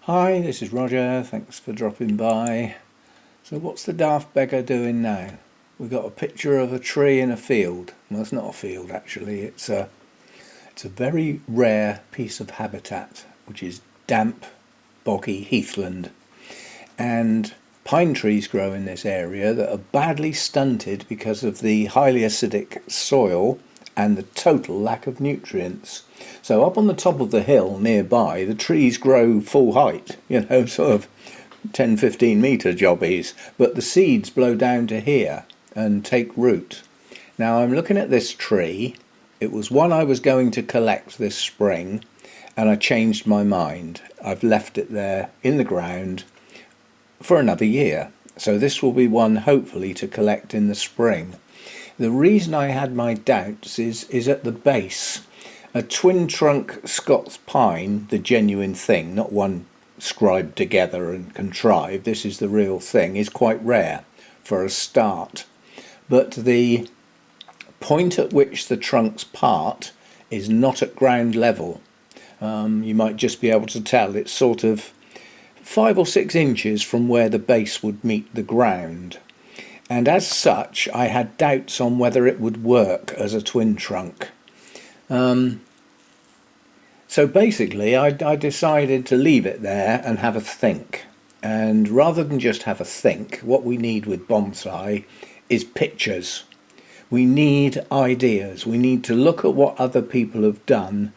Hi, this is Roger, thanks for dropping by. So what's the daft beggar doing now? We've got a picture of a tree in a field. Well, it's not a field actually, it's a very rare piece of habitat, which is damp, boggy heathland. And pine trees grow in this area that are badly stunted because of the highly acidic soil and the total lack of nutrients. So up on the top of the hill nearby, the trees grow full height, sort of 10-15 metre jobbies, but the seeds blow down to here and take root. Now I'm looking at this tree. It was one I was going to collect this spring, and I changed my mind. I've left it there in the ground for another year. So this will be one hopefully to collect in the spring. The reason I had my doubts is at the base. A twin trunk Scots Pine, the genuine thing, not one scribed together and contrived, this is the real thing, is quite rare for a start. But the point at which the trunks part is not at ground level. You might just be able to tell it's sort of 5 or 6 inches from where the base would meet the ground. And as such, I had doubts on whether it would work as a twin trunk. So basically, I decided to leave it there and have a think. And rather than just have a think, what we need with bonsai is pictures. We need ideas. We need to look at what other people have done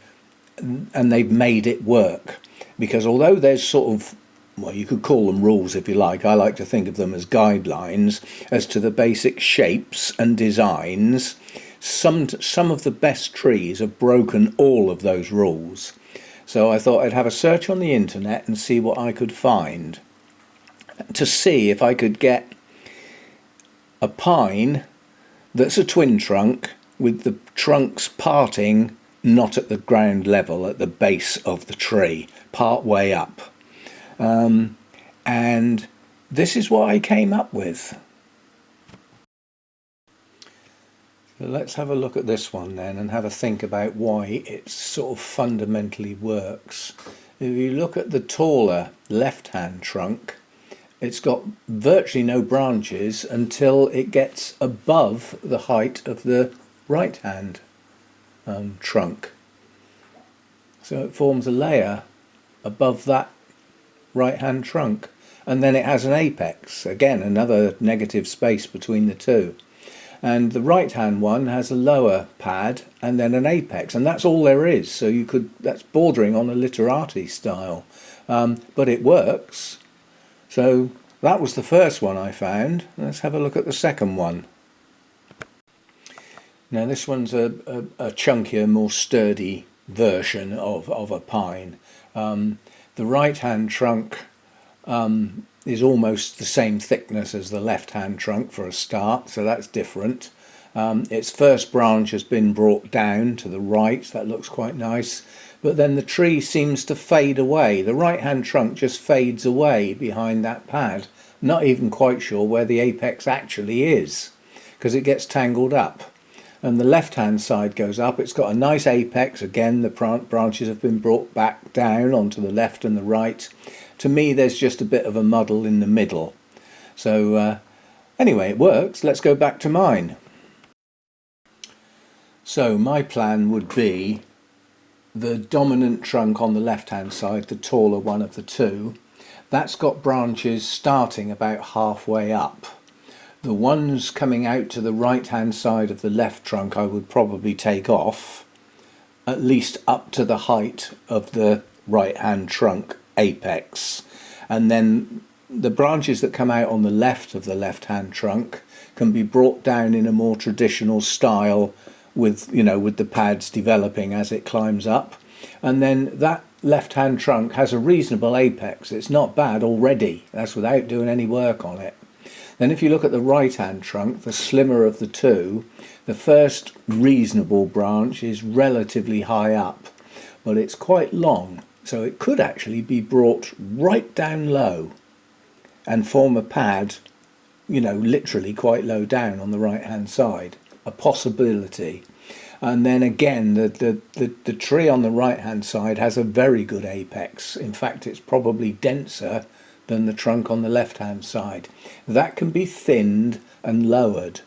and they've made it work. Because although there's sort of, well, you could call them rules if you like. I like to think of them as guidelines as to the basic shapes and designs. Some of the best trees have broken all of those rules. So I thought I'd have a search on the internet and see what I could find, to see if I could get a pine that's a twin trunk with the trunks parting not at the ground level, at the base of the tree, part way up. And this is what I came up with. So let's have a look at this one then and have a think about why it sort of fundamentally works. If you look at the taller left-hand trunk, it's got virtually no branches until it gets above the height of the right-hand trunk. So it forms a layer above that right-hand trunk, and then it has an apex, again another negative space between the two. And the right-hand one has a lower pad and then an apex, and that's all there is. So that's bordering on a literati style, but it works. So that was the first one I found. Let's have a look at the second one. Now this one's a chunkier, more sturdy version of a pine. The right-hand trunk is almost the same thickness as the left-hand trunk for a start, so that's different. Its first branch has been brought down to the right, that looks quite nice, but then the tree seems to fade away. The right-hand trunk just fades away behind that pad, not even quite sure where the apex actually is, because it gets tangled up. And the left-hand side goes up. It's got a nice apex. Again, the branches have been brought back down onto the left and the right. To me, there's just a bit of a muddle in the middle. So anyway, it works. Let's go back to mine. So my plan would be the dominant trunk on the left-hand side, the taller one of the two. That's got branches starting about halfway up. The ones coming out to the right-hand side of the left trunk I would probably take off, at least up to the height of the right-hand trunk apex. And then the branches that come out on the left of the left-hand trunk can be brought down in a more traditional style with the pads developing as it climbs up. And then that left-hand trunk has a reasonable apex. It's not bad already. That's without doing any work on it. Then if you look at the right-hand trunk, the slimmer of the two, the first reasonable branch is relatively high up, but it's quite long, so it could actually be brought right down low and form a pad, literally quite low down on the right-hand side. A possibility. And then again, the tree on the right hand side has a very good apex. In fact, it's probably denser than the trunk on the left hand side. That can be thinned and lowered,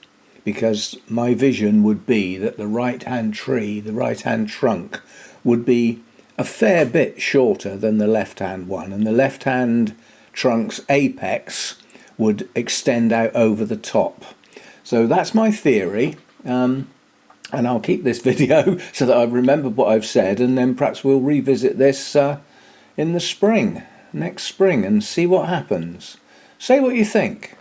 because my vision would be that the right hand tree, the right hand trunk, would be a fair bit shorter than the left hand one, and the left hand trunk's apex would extend out over the top. So that's my theory, and I'll keep this video so that I remember what I've said, and then perhaps we'll revisit this in the spring, next spring, and see what happens. Say what you think.